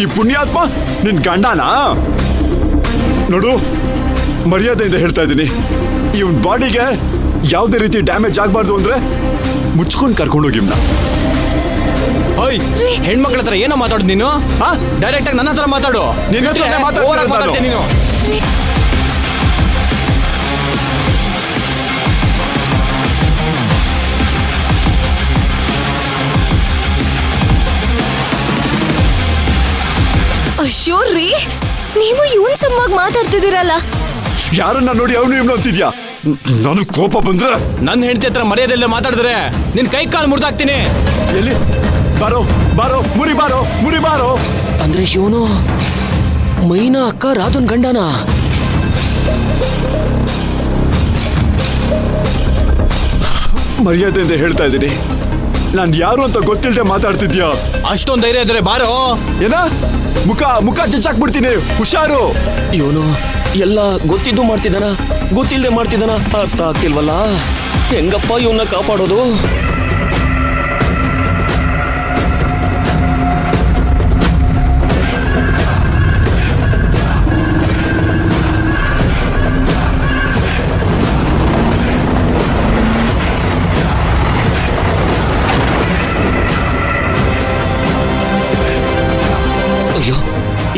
ಈ ಪುಣ್ಯಾತ್ಮ ನಿನ್ ಗಂಡನಾ? ನೋಡು, ಮರ್ಯಾದೆಯಿಂದ ಹೇಳ್ತಾ ಇದ್ದೀನಿ, ಇವನ್ ಬಾಡಿಗೆ ಯಾವುದೇ ರೀತಿ ಡ್ಯಾಮೇಜ್ ಆಗಬಾರ್ದು ಅಂದ್ರೆ ಮುಚ್ಕೊಂಡು ಕರ್ಕೊಂಡೋಗಿವ್ನ. ಓಯ್, ಹೆಣ್ಮಕ್ಳ ಹತ್ರ ಏನೋ ಮಾತಾಡೋದು ನೀನು? ಡೈರೆಕ್ಟ್ ಆಗಿ ನನ್ನ ಹತ್ರ ಮಾತಾಡು. ನೀನು ಅಯ್ಯೋ ರೀ, ನೀವು ಇವನ್ ಸಮ್ಮಾಗಿ ಮಾತಾಡ್ತಿದ್ದೀರಲ್ಲ. ಯಾರನ್ನ ನೋಡಿ ಅವನು ಇವನು ಅಂತಿದ್ಯಾ? ನನಗೆ ಕೋಪ ಬಂದ್ರೆ ನನ್ನ ಹೆಂಡತಿ ಹತ್ರ ಮರ್ಯಾದೆಲ್ಲ ಮಾತಾಡಿದ್ರೆ ನಿನ್ ಕೈ ಕಾಲು ಮುರಿದಾಕ್ತೀನಿ. ಎಲ್ಲಿ? ಬಾರೋ ಬಾರೋ, ಮುರಿ ಬಾರೋ, ಮುರಿ ಬಾರೋ. ಅಂದ್ರೆ ಇವನು ಮೈನಾ ಅಕ್ಕ ರಾಧುನ್ ಗಂಡನ? ಮರ್ಯಾದೆಯಿಂದ ಹೇಳ್ತಾ ಇದ್ದೀನಿ, ನಾನ್ ಯಾರು ಅಂತ ಗೊತ್ತಿಲ್ಲದೆ ಮಾತಾಡ್ತಿದ್ಯಾ? ಅಷ್ಟೊಂದ್ ಧೈರ್ಯ ಇದ್ರೆ ಬಾರೋ. ಏನ ಮುಖ ಚಚ್ಚಾಕ್ಬಿಡ್ತೀನಿ, ಹುಷಾರು. ಇವನು ಎಲ್ಲ ಗೊತ್ತಿದ್ದು ಮಾಡ್ತಿದ್ದಾನ, ಗೊತ್ತಿಲ್ಲದೆ ಮಾಡ್ತಿದ್ದಾನ, ಅರ್ಥ ಆಗ್ತಿಲ್ವಲ್ಲ. ಹೆಂಗಪ್ಪ ಇವನ್ನ ಕಾಪಾಡೋದು?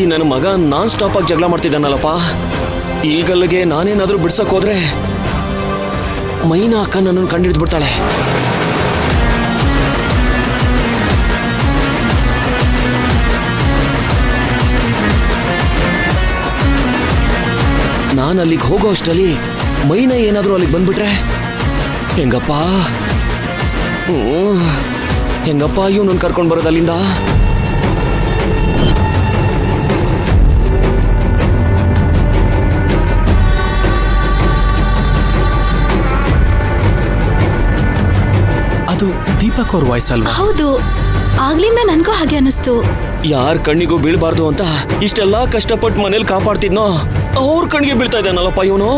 ಈ ನನ್ನ ಮಗ ನಾನ್ ಸ್ಟಾಪ್ ಆಗಿ ಜಗಳ ಮಾಡ್ತಿದ್ದಾನಲ್ಲಪ್ಪ. ಈಗಲ್ಲಿಗೆ ನಾನೇನಾದ್ರೂ ಬಿಡ್ಸಕ್ ಹೋದ್ರೆ ಮೈನಾ ಅಕ್ಕ ನನ್ನನ್ನು ಕಂಡಿಡ್ದು ಬಿಡ್ತಾಳೆ. ನಾನು ಅಲ್ಲಿಗೆ ಹೋಗೋ ಅಷ್ಟರಲ್ಲಿ ಮೈನಾ ಏನಾದ್ರೂ ಅಲ್ಲಿಗೆ ಬಂದ್ಬಿಟ್ರೆ ಹೆಂಗಪ್ಪ? ಹೆಂಗಪ್ಪ ಇವನನ್ನು ಕರ್ಕೊಂಡು ಬರೋದು ಅಲ್ಲಿಂದ? ಅದು ದೀಪಕ್ ಅವ್ರ ವಾಯ್ಸ್ ಅಲ್ವಾ? ಹೌದು, ಆಗ್ಲಿಂದ ನನ್ಗೂ ಹಾಗೆ ಅನಿಸ್ತು. ಯಾರ ಕಣ್ಣಿಗೂ ಬೀಳ್ಬಾರ್ದು ಅಂತ ಇಷ್ಟೆಲ್ಲಾ ಕಷ್ಟಪಟ್ಟು ಮನೇಲಿ ಕಾಪಾಡ್ತಿದ್ನೋ ಅವ್ರ ಕಣ್ಣಿಗೆ ಬೀಳ್ತಾ ಇದ್ದಾನಲ್ಲಪ್ಪ ಇವನು.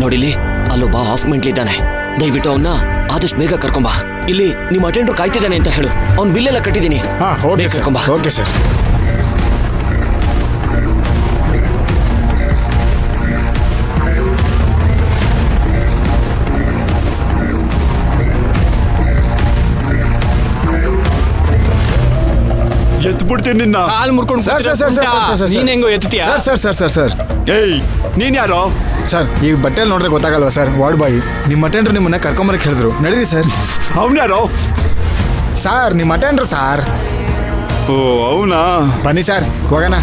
ನೋಡಿಲಿ, ಅಲ್ಲೊಬ್ಬ ಹಾಫ್ ಮೆಂಟ್ಲಿದ್ದಾನೆ. ದಯವಿಟ್ಟು ಅವನ್ನ ಆದಷ್ಟು ಬೇಗ ಕರ್ಕೊಂಬಾ. ಇಲ್ಲಿ ನಿಮ್ಮ ಅಟೆಂಡರ್ ಕಾಯ್ತಿದ್ದಾನೆ ಅಂತ ಹೇಳು. ಅವ್ನ್ ಬಿಲ್ಲೆಲ್ಲ ಕಟ್ಟಿದ್ದೀನಿ. ಕರ್ಕೊಂಬಾ. Okay sir. ಎತ್ಬಿಡ್ತೀನಿ ನಿನ್ನ. ಕಾಲ್ ಮುರ್ಕೊಂಡು ನೀನ್ ಹೆಂಗೋ ಎತ್ತೀಯಾ? ಸರ್ ಏಯ್, ನೀನ್ ಯಾರೋ? ಸರ್, ಈ ಬಟ್ಟೆಲ್ ನೋಡ್ರೆ ಗೊತ್ತಾಗಲ್ವಾ ಸರ್? Ward boy. ನಿಮ್ಮ ಅಟೆಂಡರ್ ನಿಮ್ಮನ್ನ ಕರ್ಕೊಂಬರಕ್ಕೆ ಹೇಳಿದ್ರು. ನಡೀರಿ ಸರ್. ಅವನ್ಯಾರೋ? ಸರ್, ನಿಮ್ಮ ಅಟೆಂಡರ್ ಸರ್. ಓ, ಅವನಾ? ಬನ್ನಿ ಸರ್, ಹೋಗೋಣ.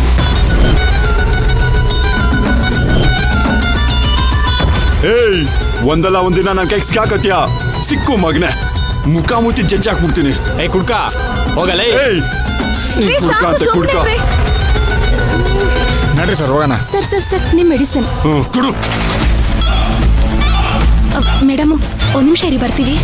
ಏಯ್, ಒಂದಲ್ಲ ಒಂದಿನ ನನ್ನ ಕೈಗೆ ಸಿಕ್ಕಾಕತ್ಯಾ? ಸಿಕ್ಕು ಮಗನೆ, ಮುಖ ಮುತ್ತಿ ಜಜ್ಜಾಕ್ಬಿಡ್ತೀನಿ. ಏಯ್ ಕುಡ್ಕ, ಹೋಗಲ್ಲ. ಏಯ್, ಕುಡ್ಕ ಅಂತ ಕುಡ್ಕ. ನಡ್ರಿ ಸರ್, ಹೋಗೋಣ. ಸರ್, ನಿಮ್ ಮೆಡಿಸಿನ್. ಕುಡು. ಮೇಡಮ್, ಒಂದ್ ನಿಮಿಷ ಇರಿ, ಬರ್ತೀವಿ.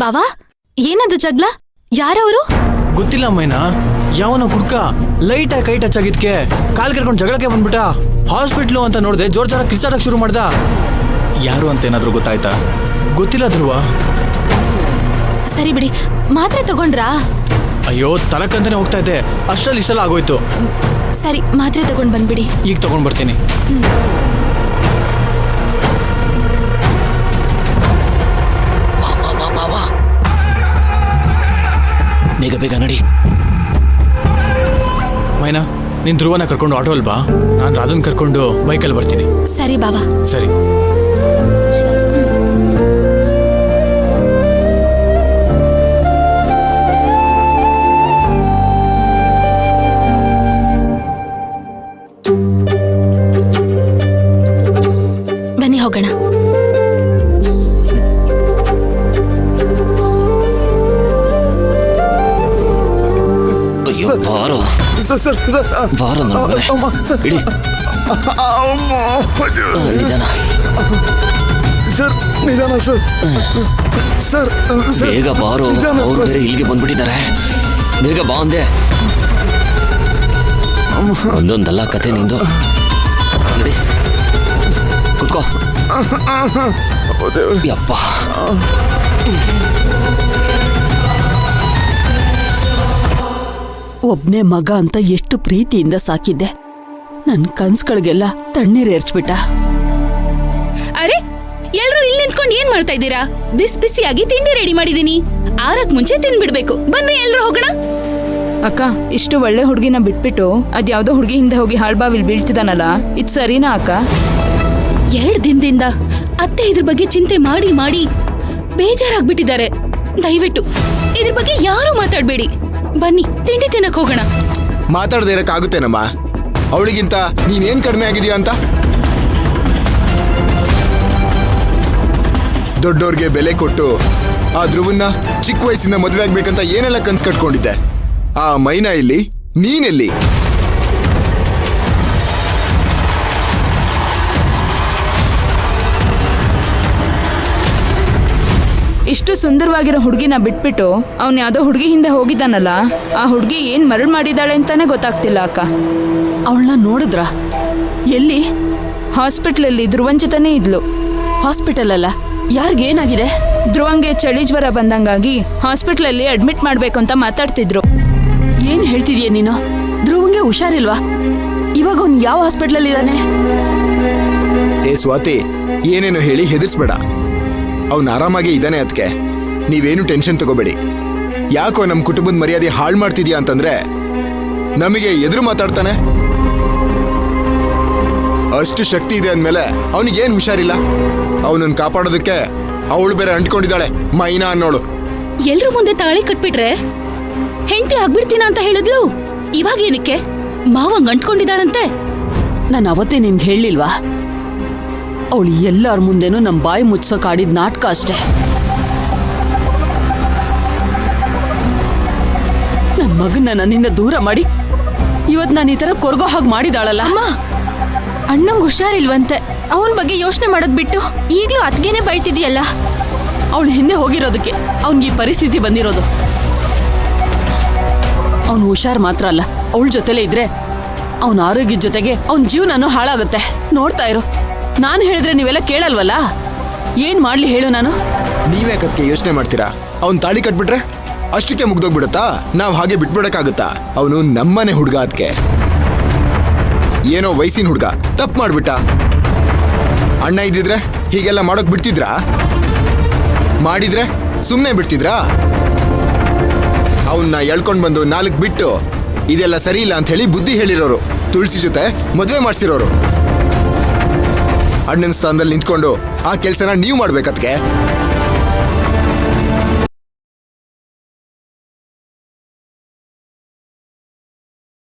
ಬಾವಾ, ಏನದು ಜಗ್ಲ? ಯಾರವರು? ಗೊತ್ತಿಲ್ಲ ಮೈನಾ. ಯಾವನ ಕುಡ್ಕ ಲೈಟ್ ಆಗಿ ಕೈ ಟಚ್ ಆಗಿದ್ಕೆ ಕಾಲ್ ಕರ್ಕೊಂಡು ಜಗಳಕ್ಕೆ ಬಂದ್ಬಿಟ್ಟ. ಹಾಸ್ಪಿಟ್ಲು ಅಂತ ನೋಡ್ದೆ, ಜೋರ್ ಜೋರ ಕಿರ್ಚಾಡಕ್ ಶುರು ಮಾಡ್ದ. ಯಾರು ಅಂತ ಏನಾದ್ರು ಗೊತ್ತಾಯ್ತಾ? ಗೊತ್ತಿಲ್ಲ ಧ್ರುವ. ಸರಿ ಬಿಡಿ, ಮಾತ್ರೆ ತಗೊಂಡ್ರಾ? ಅಯ್ಯೋ, ತಲಕ್ಕಂತಾನೆ ಹೋಗ್ತಾ ಇದ್ದೆ, ಅಷ್ಟ್ರಲ್ಲಿ ಇಷ್ಟೆಲ್ಲ ಆಗೋಯ್ತು. ಸರಿ, ಮಾತ್ರೆ ತಗೊಂಡ್ ಬಂದ್ಬಿಡಿ. ಈಗ ತಗೊಂಡ್ ಬರ್ತೀನಿ. ಬೇಗ ಬೇಗ ನಡಿ. ಮೈನಾ, ನೀನ್ ಧ್ರುವನ ಕರ್ಕೊಂಡು ಆಟೋ ಅಲ್ವಾ? ನಾನು ರಾಧನ್ ಕರ್ಕೊಂಡು ಬೈಕಲ್ಲಿ ಬರ್ತೀನಿ. ಸರಿ ಬಾಬಾ. ಸರಿ. ಅಯ್ಯೋ, ಸರ್. ಬಾರೋ ಸರ್ ಸರ್ ಸರ್ ಬಾರೋ ನನ್ನ ಮಗನೇ. ಅಮ್ಮ, ಸರ್. ಇಡಿ ಅಮ್ಮ. ನಿಧಾನ. ಸರ್ ನಿಧಾನ ಸರ್ ಸರ್ ಸರ್. ಬೇಗ ಬಾರೋ, ನಿಧಾನ ಅವ್ರು ಸರ್. ಬೇರೆ ಇಲ್ಲಿಗೆ ಬಂದ್ಬಿಟ್ಟಿದ್ದಾರೆ. ಬೇಗ ಬಾ ಅಂದೆ. ಒಂದೊಂದಲ್ಲ ಕತೆ ನಿಂದು. ನಡಿ ಕುತ್ಕೋ. ಓ ದೇವ್ರೆ. ಯಪ್ಪ, ಒಬ್ನೇ ಮಗ ಅಂತ ಎಷ್ಟು ಪ್ರೀತಿಯಿಂದ ಸಾಕಿದ್ದೆ. ನನ್ ಕನ್ಸ್ಗಳಿಗೆಲ್ಲ ತಣ್ಣೀರ್ ಏರ್ಸ್ಬಿಟ್ಟ. ಅರೆ ಎಲ್ರು ಇಲ್ಲಿ ನಿಂತ್ಕೊಂಡು ಏನ್ ಮಾಡ್ತಾ ಇದ್ದೀರಾ? ಬಿಸಿ ಬಿಸಿಯಾಗಿ ತಿಂಡಿ ರೆಡಿ ಮಾಡಿದೀನಿ. ಆರಕ್ ಮುಂಚೆ ತಿನ್ಬಿಡ್ಬೇಕು. ಬನ್ನಿ ಎಲ್ರು ಹೋಗೋಣ. ಅಕ್ಕ, ಇಷ್ಟು ಒಳ್ಳೆ ಹುಡುಗಿನ ಬಿಟ್ಬಿಟ್ಟು ಅದ್ಯಾವ್ದೋ ಹುಡುಗಿ ಹಿಂದೆ ಹೋಗಿ ಹಾಳ್ಬಾವಿಲ್ ಬೀಳ್ತಿದಾನಲ್ಲ, ಇದ್ ಸರಿನಾ ಅಕ್ಕ? 2 ದಿನದಿಂದ ಅತ್ತೆ ಇದ್ರ ಬಗ್ಗೆ ಚಿಂತೆ ಮಾಡಿ ಮಾಡಿ ಬೇಜಾರಾಗ್ಬಿಟ್ಟಿದ್ದಾರೆ. ದಯವಿಟ್ಟು ಇದ್ರ ಬಗ್ಗೆ ಯಾರು ಮಾತಾಡ್ಬೇಡಿ. ಬನ್ನಿ ತಿಂಡಿ ತಿನ್ನಕ್ ಹೋಗೋಣ. ಮಾತಾಡದೇ ಇರಕ್ಕಾಗುತ್ತೇನಮ್ಮ? ಅವಳಿಗಿಂತ ನೀನೇನ್ ಕಡಿಮೆ ಆಗಿದೀಯ ಅಂತ? ದೊಡ್ಡೋರ್ಗೆ ಬೆಲೆ ಕೊಟ್ಟು ಆ ಧ್ರುವನ್ನ ಚಿಕ್ಕ ವಯಸ್ಸಿಂದ ಮದುವೆ ಆಗ್ಬೇಕಂತ ಏನೆಲ್ಲ ಕನ್ಸ್ ಕಟ್ಕೊಂಡಿದ್ದೆ. ಆ ಮೈನಾ ಇಲ್ಲಿ, ನೀನೆಲ್ಲಿ? ಇಷ್ಟು ಸುಂದರವಾಗಿರೋ ಹುಡುಗಿನ ಬಿಟ್ಬಿಟ್ಟು ಅವ್ನ್ ಯಾವ್ದೋ ಹುಡುಗಿ ಹಿಂದೆ ಹೋಗಿದ್ದಾನಲ್ಲ, ಆ ಹುಡುಗಿ ಏನ್ ಮರಳು ಮಾಡಿದಾಳೆ ಅಂತಾನೆ ಗೊತ್ತಾಗ್ತಿಲ್ಲ ಅಕ್ಕ. ಅವಳನ್ನ ನೋಡಿದ್ರ? ಎಲ್ಲಿ? ಹಾಸ್ಪಿಟ್ಲಲ್ಲಿ ಧ್ರುವನ್ ಜೊತೆನೇ ಇದ್ಲು. ಹಾಸ್ಪಿಟಲ್ ಅಲ್ಲ, ಯಾರಿಗೇನಾಗಿದೆ? ಧ್ರುವಂಗೆ ಚಳಿ ಜ್ವರ ಬಂದಂಗಾಗಿ ಹಾಸ್ಪಿಟ್ಲಲ್ಲಿ ಅಡ್ಮಿಟ್ ಮಾಡ್ಬೇಕು ಅಂತ ಮಾತಾಡ್ತಿದ್ರು. ಏನ್ ಹೇಳ್ತಿದೀಯ ನೀನು? ಧ್ರುವಂಗೆ ಹುಷಾರಿಲ್ವಾ? ಇವಾಗ ಅವ್ನು ಯಾವ ಹಾಸ್ಪಿಟ್ಲಲ್ಲಿ ಇದ್ದಾನೆ? ಏ ಸ್ವಾತಿ, ಏನೇನು ಹೇಳಿ ಹೆದರ್ಸ್ಬೇಡ. ಅವ್ನು ಆರಾಮಾಗೇ ಇದ್ದಾನೆ. ಅದಕ್ಕೆ ನೀವೇನು ಟೆನ್ಷನ್ ತಗೋಬೇಡಿ. ಯಾಕೋ ನಮ್ಮ ಕುಟುಂಬದ ಮರ್ಯಾದೆ ಹಾಳು ಮಾಡ್ತಿದ್ಯಾ ಅಂತಂದ್ರೆ ನಮಗೆ ಎದುರು ಮಾತಾಡ್ತಾನೆ. ಅಷ್ಟು ಶಕ್ತಿ ಇದೆ ಅಂದಮೇಲೆ ಅವನಿಗೇನು ಹುಷಾರಿಲ್ಲ? ಅವನನ್ನು ಕಾಪಾಡೋದಕ್ಕೆ ಅವಳು ಬೇರೆ ಅಂಟ್ಕೊಂಡಿದ್ದಾಳೆ, ಮೈನಾ ಅನ್ನೋಳು. ಎಲ್ರು ಮುಂದೆ ತಾಳಿ ಕಟ್ಬಿಟ್ರೆ ಹೆಂಡತಿ ಆಗ್ಬಿಡ್ತೀನ ಅಂತ ಹೇಳಿದ್ಲು. ಇವಾಗ ಏನಕ್ಕೆ ಮಾವಂಗ್ ಅಂಟ್ಕೊಂಡಿದ್ದಾಳಂತೆ? ನಾನು ಅವತ್ತೇ ನಿನ್ಗೆ ಹೇಳಿಲ್ವಾ? ಅವಳು ಎಲ್ಲರ ಮುಂದೆನೂ ನಮ್ಮ ಬಾಯಿ ಮುಚ್ಚೋಕ್ ಆಡಿದ ನಾಟಕ ಅಷ್ಟೇ. ನನ್ನ ಮಗನ್ನ ನನ್ನಿಂದ ದೂರ ಮಾಡಿ ಇವತ್ತು ನಾನು ಈ ಥರ ಕೊರ್ಗೋ ಹಾಗೆ ಮಾಡಿದಾಳಲ್ಲ. ಅಮ್ಮ, ಅಣ್ಣಂಗ್ ಹುಷಾರಿಲ್ವಂತೆ. ಅವನ್ ಬಗ್ಗೆ ಯೋಚನೆ ಮಾಡೋದ್ ಬಿಟ್ಟು ಈಗ್ಲೂ ಅತ್ಗೆನೆ ಬೈತಿದ್ಯಲ್ಲ. ಅವಳು ಹಿಂದೆ ಹೋಗಿರೋದಕ್ಕೆ ಅವನಿಗೆ ಈ ಪರಿಸ್ಥಿತಿ ಬಂದಿರೋದು. ಅವನು ಹುಷಾರ್ ಮಾತ್ರ ಅಲ್ಲ, ಅವಳ ಜೊತೆಲೇ ಇದ್ರೆ ಅವನ ಆರೋಗ್ಯದ ಜೊತೆಗೆ ಅವನ ಜೀವನನೂ ಹಾಳಾಗುತ್ತೆ. ನೋಡ್ತಾ ಇರು. ನಾನು ಹೇಳಿದ್ರೆ ನೀವೆಲ್ಲ ಕೇಳಲ್ವಲ್ಲ? ಏನ್ ಮಾಡ್ಲಿ ಹೇಳು ನಾನು? ನೀವ್ಯಾಕದಕ್ಕೆ ಯೋಚನೆ ಮಾಡ್ತೀರಾ? ಅವ್ನು ತಾಳಿ ಕಟ್ಬಿಟ್ರೆ ಅಷ್ಟಕ್ಕೆ ಮುಗ್ದೋಗ್ಬಿಡುತ್ತಾ? ನಾವು ಹಾಗೆ ಬಿಟ್ಬಿಡಕ್ಕಾಗುತ್ತಾ? ಅವನು ನಮ್ಮನೆ ಹುಡುಗ. ಅದಕ್ಕೆ ಏನೋ ವಯಸ್ಸಿನ ಹುಡುಗ ತಪ್ಪು ಮಾಡ್ಬಿಟ್ಟ. ಅಣ್ಣ ಇದ್ದಿದ್ರೆ ಹೀಗೆಲ್ಲ ಮಾಡೋಕ್ ಬಿಡ್ತಿದ್ರಾ? ಮಾಡಿದ್ರೆ ಸುಮ್ಮನೆ ಬಿಡ್ತಿದ್ರಾ? ಅವನ್ನ ಎಳ್ಕೊಂಡ್ ಬಂದು 4 ಬಿಟ್ಟು ಇದೆಲ್ಲ ಸರಿ ಇಲ್ಲ ಅಂತ ಹೇಳಿ ಬುದ್ಧಿ ಹೇಳಿರೋರು, ತುಳಸಿ ಜೊತೆ ಮದುವೆ ಮಾಡಿಸಿರೋರು. ಅಣ್ಣನ ಸ್ಥಾನದಲ್ಲಿ ನಿಂತ್ಕೊಂಡು ಆ ಕೆಲಸನ ನೀವು ಮಾಡ್ಬೇಕದ್ಕೆ.